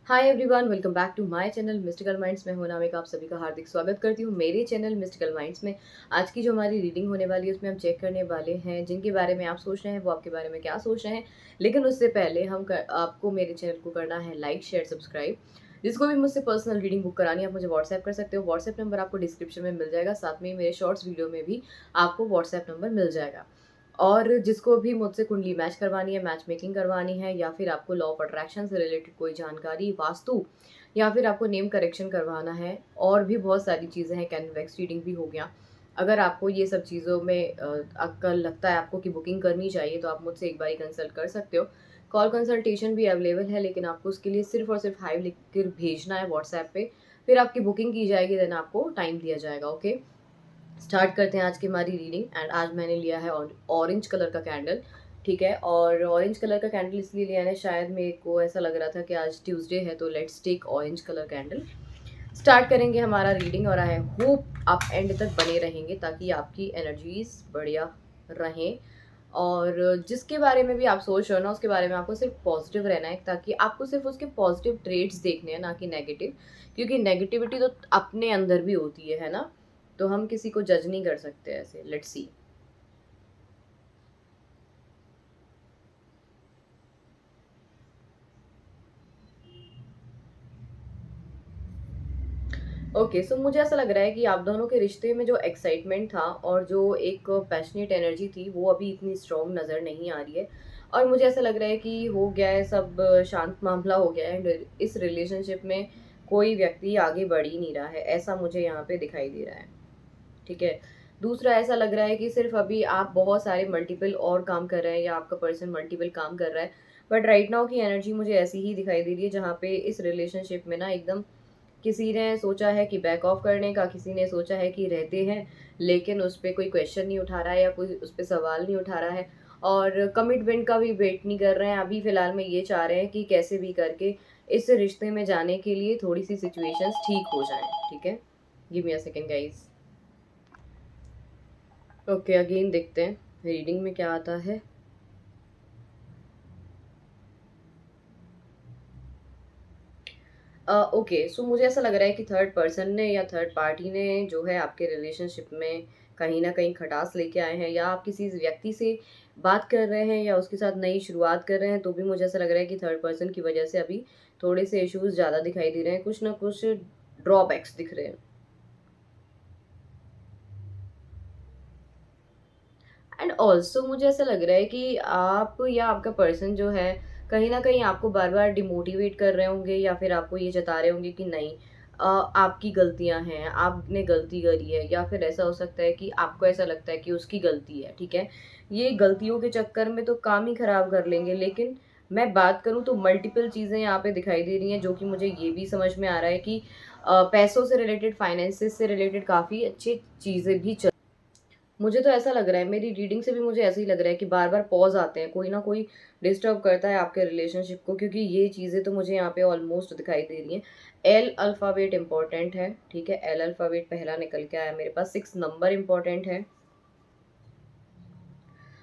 Hi everyone, welcome back to my channel mystical minds में हूं नामिका। आप सभी का हार्दिक स्वागत करती हूं मेरे चैनल मिस्टिकल माइंड्स में। आज की जो हमारी रीडिंग होने वाली है उसमें हम चेक करने वाले हैं जिनके बारे में आप सोच रहे हैं वो आपके बारे में क्या सोच रहे हैं। लेकिन उससे पहले आपको मेरे चैनल को करना है लाइक शेयर सब्सक्राइब। जिसको भी मुझसे पर्सनल रीडिंग बुक करानी है आप मुझे व्हाट्सएप कर सकते हो। व्हाट्सएप नंबर आपको डिस्क्रिप्शन में मिल जाएगा, साथ में मेरे शॉर्ट्स वीडियो में भी आपको व्हाट्सएप नंबर मिल जाएगा। और जिसको भी मुझसे कुंडली मैच करवानी है, मैच मेकिंग करवानी है, या फिर आपको लॉ ऑफ अट्रैक्शन से रिलेटेड कोई जानकारी, वास्तु, या फिर आपको नेम करेक्शन करवाना है, और भी बहुत सारी चीज़ें हैं, कैनवैक्स रीडिंग भी हो गया। अगर आपको ये सब चीज़ों में अक्कल लगता है आपको कि बुकिंग करनी चाहिए तो आप मुझसे एक बार कंसल्ट कर सकते हो। कॉल कंसल्टेशन भी अवेलेबल है, लेकिन आपको उसके लिए सिर्फ और सिर्फ हाई लिख कर भेजना है व्हाट्सएप पे। फिर आपकी बुकिंग की जाएगी, देन आपको टाइम दिया जाएगा। ओके, स्टार्ट करते हैं आज की हमारी रीडिंग। एंड आज मैंने लिया है ऑरेंज कलर का कैंडल। ठीक है, और ऑरेंज कलर का कैंडल इसलिए लिया है, शायद मेरे को ऐसा लग रहा था कि आज ट्यूसडे है तो let's take orange colour candle. Start करेंगे हमारा रीडिंग, और आई होप आप एंड तक बने रहेंगे ताकि आपकी एनर्जीज बढ़िया रहें। और जिसके बारे में भी आप सोच रहे हो ना उसके बारे में आपको सिर्फ पॉजिटिव रहना है, ताकि आपको सिर्फ उसके पॉजिटिव ट्रेड्स देखने हैं, ना कि नेगेटिव। क्योंकि नेगेटिविटी तो अपने अंदर भी होती है ना। तो हम किसी को जज नहीं कर सकते ऐसे। Let's see. ओके, सो मुझे ऐसा लग रहा है कि आप दोनों के रिश्ते में जो एक्साइटमेंट था और जो एक पैशनेट एनर्जी थी वो अभी इतनी स्ट्रॉन्ग नज़र नहीं आ रही है। और मुझे ऐसा लग रहा है कि हो गया है सब, शांत मामला हो गया है। एंड इस रिलेशनशिप में कोई व्यक्ति आगे बढ़ ही नहीं रहा है, ऐसा मुझे यहाँ पे दिखाई दे रहा है। ठीक है। दूसरा, ऐसा लग रहा है कि सिर्फ अभी आप बहुत सारे मल्टीपल और काम कर रहे हैं, या आपका पर्सन मल्टीपल काम कर रहा है। बट राइट नाउ की एनर्जी मुझे ऐसी ही दिखाई दे रही है, जहाँ पे इस रिलेशनशिप में ना एकदम किसी ने सोचा है कि बैक ऑफ करने का, किसी ने सोचा है कि रहते हैं, लेकिन उस पर कोई क्वेश्चन नहीं उठा रहा है या कोई उस पर सवाल नहीं उठा रहा है। और कमिटमेंट का भी वेट नहीं कर रहे हैं। अभी फिलहाल में ये चाह रहे हैं कि कैसे भी करके इस रिश्ते में जाने के लिए थोड़ी सी सिचुएशंस ठीक हो जाएं। ठीक है, give me a second guys. Okay, again देखते हैं रीडिंग में क्या आता है। ओके, सो मुझे ऐसा लग रहा है कि थर्ड पर्सन ने या थर्ड पार्टी ने जो है आपके रिलेशनशिप में कहीं ना कहीं खटास लेके आए हैं, या आप किसी व्यक्ति से बात कर रहे हैं या उसके साथ नई शुरुआत कर रहे हैं, तो भी मुझे ऐसा लग रहा है कि थर्ड पर्सन की वजह से अभी थोड़े से इश्यूज ज़्यादा दिखाई दे रहे हैं, कुछ ना कुछ ड्रॉबैक्स दिख रहे हैं। एंड ऑल्सो मुझे ऐसा लग रहा है कि आप या आपका पर्सन जो है कहीं ना कहीं आपको बार बार डिमोटिवेट कर रहे होंगे, या फिर आपको ये जता रहे होंगे कि नहीं, आपकी गलतियां हैं, आपने गलती करी है, या फिर ऐसा हो सकता है कि आपको ऐसा लगता है कि उसकी गलती है। ठीक है, ये गलतियों के चक्कर में तो काम ही खराब कर लेंगे। लेकिन मैं बात करूं तो मल्टीपल चीज़ें यहाँ पे दिखाई दे रही हैं, जो कि मुझे ये भी समझ में आ रहा है कि पैसों से रिलेटेड, फाइनेंसिस से रिलेटेड काफ़ी अच्छी चीज़ें भी चल। मुझे तो ऐसा लग रहा है, मेरी रीडिंग से भी मुझे ऐसा ही लग रहा है कि बार बार पॉज आते हैं, कोई ना कोई डिस्टर्ब करता है आपके रिलेशनशिप को, क्योंकि ये चीज़ें तो मुझे यहाँ पे ऑलमोस्ट दिखाई दे रही हैं। एल अल्फ़ाबेट इंपॉर्टेंट है। ठीक है, एल अल्फ़ाबेट पहला निकल के आया मेरे पास। 6 नंबर इंपॉर्टेंट है।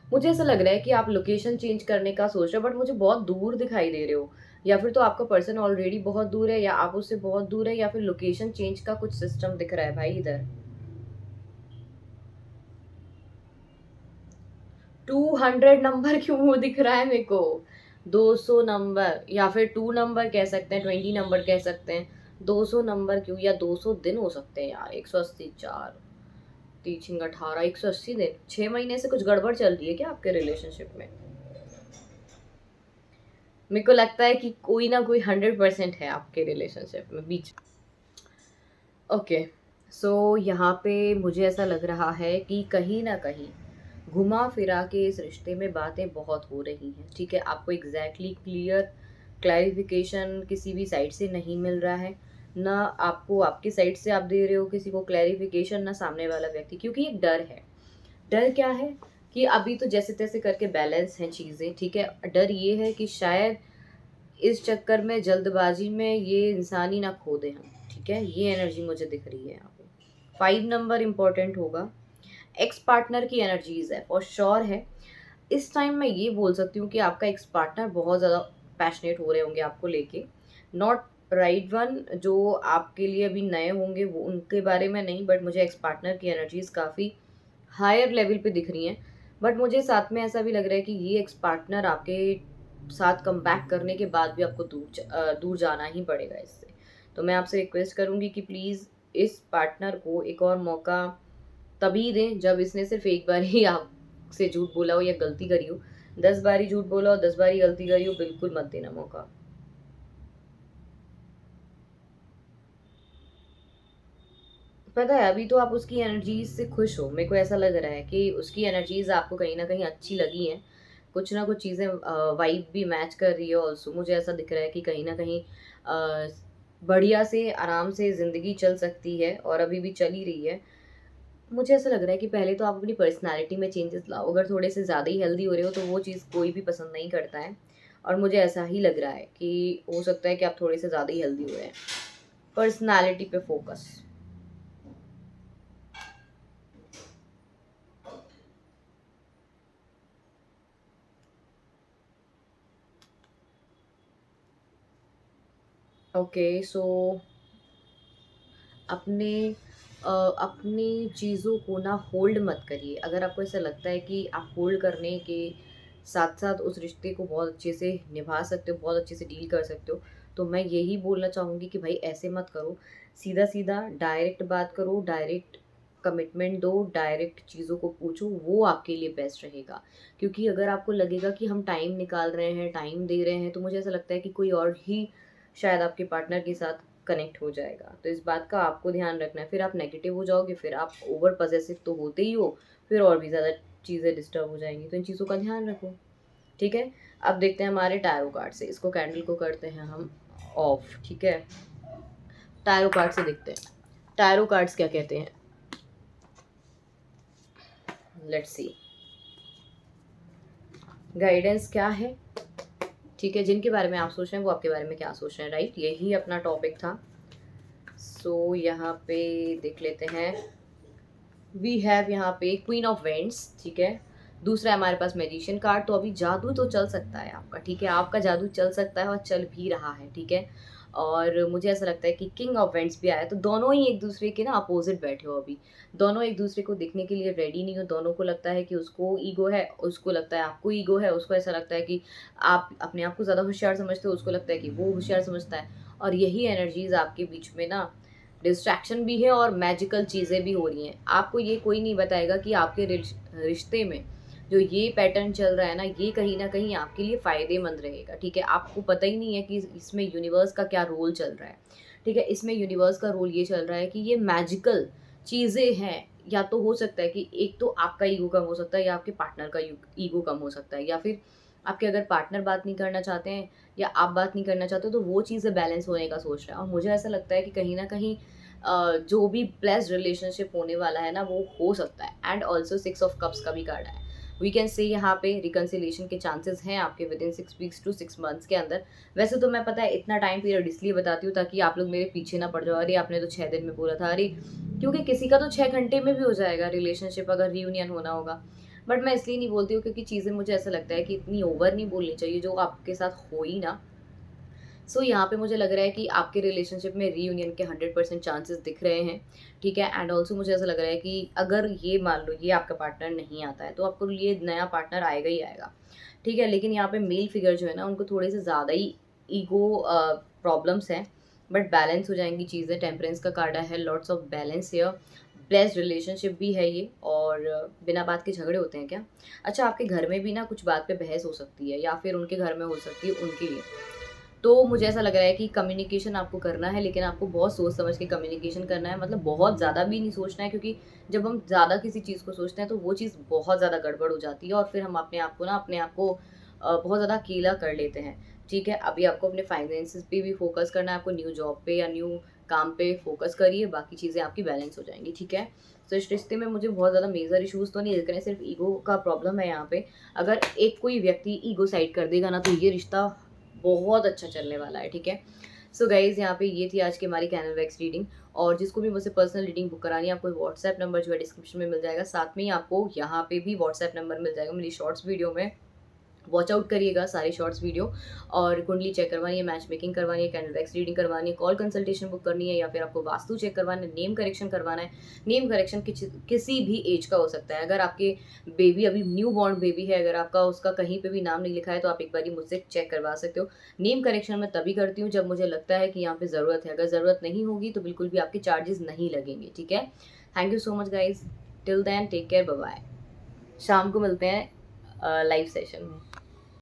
मुझे ऐसा लग रहा है कि आप लोकेशन चेंज करने का सोच रहे हो, बट मुझे बहुत दूर दिखाई दे रहे हो। या फिर तो आपका पर्सन ऑलरेडी बहुत दूर है, या आप उससे बहुत दूर है, या फिर लोकेशन चेंज का कुछ सिस्टम दिख रहा है भाई इधर। 200 नंबर क्यों दिख रहा है मेरे को? 200 नंबर, या फिर 2 नंबर कह सकते हैं, 20 नंबर कह सकते हैं। 200 नंबर क्यों, या 200 दिन हो सकते हैं यार। 180, 4, तीन 18, 180 दिन। 6 महीने से कुछ गड़बड़ चल रही है क्या आपके रिलेशनशिप में? मेरे को लगता है कि कोई ना कोई 100% है आपके रिलेशनशिप में बीच। ओके, सो यहाँ पे मुझे ऐसा लग रहा है कि कहीं ना कहीं घुमा फिरा के इस रिश्ते में बातें बहुत हो रही हैं। ठीक है, आपको एग्जैक्टली क्लियर क्लैरिफिकेशन किसी भी साइड से नहीं मिल रहा है। ना आपको आपकी साइड से आप दे रहे हो किसी को क्लैरिफिकेशन, ना सामने वाला व्यक्ति, क्योंकि एक डर है। डर क्या है कि अभी तो जैसे तैसे करके बैलेंस हैं चीज़ें। ठीक है, डर ये है कि शायद इस चक्कर में, जल्दबाजी में, ये इंसान ही ना खो दे हम। ठीक है, ये एनर्जी मुझे दिख रही है यहाँ पे। 5 नंबर इंपॉर्टेंट होगा। एक्स पार्टनर की एनर्जीज है और श्योर है। इस टाइम मैं ये बोल सकती हूँ कि आपका एक्स पार्टनर बहुत ज़्यादा पैशनेट हो रहे होंगे आपको लेके। नॉट राइट वन जो आपके लिए अभी नए होंगे वो उनके बारे में नहीं, बट मुझे एक्स पार्टनर की एनर्जीज काफ़ी हायर लेवल पे दिख रही हैं। बट मुझे साथ में ऐसा भी लग रहा है कि ये एक्स पार्टनर आपके साथ कम बैक करने के बाद भी आपको दूर जाना ही पड़ेगा इससे। तो मैं आपसे रिक्वेस्ट करूंगी कि प्लीज़ इस पार्टनर को एक और मौका तभी दें जब इसने सिर्फ एक बार ही आपसे झूठ बोला हो या गलती करी हो। 10 बार ही झूठ बोला हो, 10 बार ही गलती करी हो, बिल्कुल मत देना मौका। पता है अभी तो आप उसकी एनर्जीज से खुश हो, मेरे को ऐसा लग रहा है कि उसकी एनर्जीज आपको कहीं ना कहीं अच्छी लगी हैं। कुछ ना कुछ चीज़ें वाइब भी मैच कर रही है ऑल्सो। मुझे ऐसा दिख रहा है कि कहीं ना कहीं बढ़िया से आराम से ज़िंदगी चल सकती है और अभी भी चल ही रही है। मुझे ऐसा लग रहा है कि पहले तो आप अपनी पर्सनालिटी में चेंजेस लाओ। अगर थोड़े से ज़्यादा ही हेल्दी हो रहे हो तो वो चीज़ कोई भी पसंद नहीं करता है। और मुझे ऐसा ही लग रहा है कि हो सकता है कि आप थोड़े से ज़्यादा ही हेल्दी हो रहे हैं। पर्सनालिटी पे फोकस। ओके सो अपने अपनी चीज़ों को ना होल्ड मत करिए। अगर आपको ऐसा लगता है कि आप होल्ड करने के साथ साथ उस रिश्ते को बहुत अच्छे से निभा सकते हो, बहुत अच्छे से डील कर सकते हो, तो मैं यही बोलना चाहूँगी कि भाई ऐसे मत करो। सीधा सीधा डायरेक्ट बात करो, डायरेक्ट कमिटमेंट दो, डायरेक्ट चीज़ों को पूछो, वो आपके लिए बेस्ट रहेगा। क्योंकि अगर आपको लगेगा कि हम टाइम निकाल रहे हैं, टाइम दे रहे हैं, तो मुझे ऐसा लगता है कि कोई और ही शायद आपके पार्टनर के साथ कनेक्ट हो जाएगा। तो इस बात का आपको ध्यान रखना है। फिर आप नेगेटिव हो जाओगे, फिर आप ओवर पॉसेसिव तो होते ही हो, फिर और भी ज़्यादा चीज़ें डिस्टर्ब हो जाएंगी। तो इन चीज़ों का ध्यान रखो, ठीक है। अब देखते हैं हमारे टैरो कार्ड से, इसको कैंडल को करते हैं हम ऑफ, ठीक है। टैरो कार्ड से देखते हैं टैरो कार्ड्स क्या कहते हैं। लेट्स सी गाइडेंस क्या है, ठीक है। जिनके बारे में आप सोच रहे हैं वो आपके बारे में क्या सोच रहे हैं, राइट। यही अपना टॉपिक था। सो यहाँ पे देख लेते हैं। वी हैव यहाँ पे क्वीन ऑफ वेंट्स, ठीक है। दूसरा है हमारे पास मैजिशियन कार्ड। तो अभी जादू तो चल सकता है आपका, ठीक है। आपका जादू चल सकता है और चल भी रहा है, ठीक है। और मुझे ऐसा लगता है कि किंग ऑफ वेंट्स भी आया। तो दोनों ही एक दूसरे के ना अपोजिट बैठे हो अभी। दोनों एक दूसरे को देखने के लिए रेडी नहीं हो। दोनों को लगता है कि उसको ईगो है, उसको लगता है आपको ईगो है। उसको ऐसा लगता है कि आप अपने आप को ज़्यादा होशियार समझते हो, उसको लगता है कि वो होशियार समझता है। और यही एनर्जीज आपके बीच में ना डिस्ट्रैक्शन भी है और मैजिकल चीज़ें भी हो रही हैं। आपको ये कोई नहीं बताएगा कि आपके रिश्ते में जो ये पैटर्न चल रहा है ना, ये कहीं ना कहीं आपके लिए फ़ायदेमंद रहेगा, ठीक है। आपको पता ही नहीं है कि इसमें यूनिवर्स का क्या रोल चल रहा है, ठीक है। इसमें यूनिवर्स का रोल ये चल रहा है कि ये मैजिकल चीज़ें हैं। या तो हो सकता है कि एक तो आपका ईगो कम हो सकता है, या आपके पार्टनर का ईगो कम हो सकता है, या फिर आपके अगर पार्टनर बात नहीं करना चाहते हैं या आप बात नहीं करना चाहते हो, तो वो चीज़ें बैलेंस होने का सोच रहा है। और मुझे ऐसा लगता है कि कहीं ना कहीं जो भी ब्लेस्ड रिलेशनशिप होने वाला है ना, वो हो सकता है। एंड ऑल्सो 6 ऑफ कप्स का भी कार्ड है। वी कैन से यहाँ पे रिकन्सिलेशन के चांसेस हैं आपके with in 6 weeks to 6 months के अंदर। वैसे तो मैं पता है इतना टाइम पीरियड इसलिए बताती हूँ ताकि आप लोग मेरे पीछे ना पड़ जाओ, अरे आपने तो 6 दिन में बोला था, अरे क्योंकि किसी का तो 6 घंटे में भी हो जाएगा रिलेशनशिप अगर रियूनियन होना होगा। बट मैं इसलिए नहीं बोलती हूँ क्योंकि चीज़ें मुझे ऐसा लगता है कि इतनी ओवर नहीं बोलनी चाहिए जो आपके साथ हो ही ना। सो यहाँ पे मुझे लग रहा है कि आपके रिलेशनशिप में रीयूनियन के 100% चांसेस दिख रहे हैं, ठीक है। एंड ऑल्सो मुझे ऐसा लग रहा है कि अगर ये मान लो ये आपका पार्टनर नहीं आता है तो आपको ये नया पार्टनर आएगा ही आएगा, ठीक है। लेकिन यहाँ पे मेल फिगर जो है ना, उनको थोड़े से ज़्यादा ही ईगो प्रॉब्लम्स हैं। बट बैलेंस हो जाएंगी चीज़ें। टेम्परेंस का कार्ड है, lots of balance here. Blessed relationship भी है ये। और बिना बात के झगड़े होते हैं क्या? अच्छा, आपके घर में भी ना कुछ बात पे बहस हो सकती है, या फिर उनके घर में हो सकती है उनके लिए। तो मुझे ऐसा लग रहा है कि कम्युनिकेशन आपको करना है, लेकिन आपको बहुत सोच समझ के कम्युनिकेशन करना है। मतलब बहुत ज़्यादा भी नहीं सोचना है, क्योंकि जब हम ज़्यादा किसी चीज़ को सोचते हैं तो वो चीज़ बहुत ज़्यादा गड़बड़ हो जाती है और फिर हम अपने आप को बहुत ज़्यादा अकेला कर लेते हैं, ठीक है। अभी आपको अपने फाइनेंसेस पे भी फोकस करना है। आपको न्यू जॉब पे या न्यू काम पे फोकस करिए, बाकी चीज़ें आपकी बैलेंस हो जाएंगी, ठीक है। तो इस रिश्ते में मुझे बहुत ज़्यादा मेजर इश्यूज तो नहीं दिख रहे हैं, सिर्फ ईगो का प्रॉब्लम है यहाँ पे। अगर एक कोई व्यक्ति ईगो साइड कर देगा ना, तो ये रिश्ता बहुत अच्छा चलने वाला है, ठीक है। सो गाइज, यहाँ पे ये थी आज की हमारी कैनल वैक्स रीडिंग। और जिसको भी मुझसे पर्सनल रीडिंग बुक करानी है, आपको व्हाट्सएप नंबर जो है डिस्क्रिप्शन में मिल जाएगा। साथ में ही आपको यहाँ पे भी व्हाट्सएप नंबर मिल जाएगा मेरी शॉर्ट्स वीडियो में। वॉच आउट करिएगा सारे शॉर्ट्स वीडियो। और कुंडली चेक करवानी है, मैच मेकिंग करवानी है, कैंडल वैक्स रीडिंग करवानी है, कॉल कंसल्टेशन बुक करनी है, या फिर आपको वास्तु चेक करवाना है, नेम करेक्शन करवाना है। नेम करेक्शन किसी भी एज का हो सकता है। अगर आपके बेबी अभी न्यू बॉर्न बेबी है, अगर आपका उसका कहीं पे भी नाम नहीं लिखा है, तो आप एक बार मुझसे चेक करवा सकते हो। नेम करेक्शन मैं तभी करती हूँ जब मुझे लगता है कि यहाँ पे ज़रूरत है। अगर ज़रूरत नहीं होगी तो बिल्कुल भी आपके चार्जेस नहीं लगेंगे, ठीक है। Thank you so much guys, till then take care, bye bye. शाम को मिलते हैं लाइव सेशन में।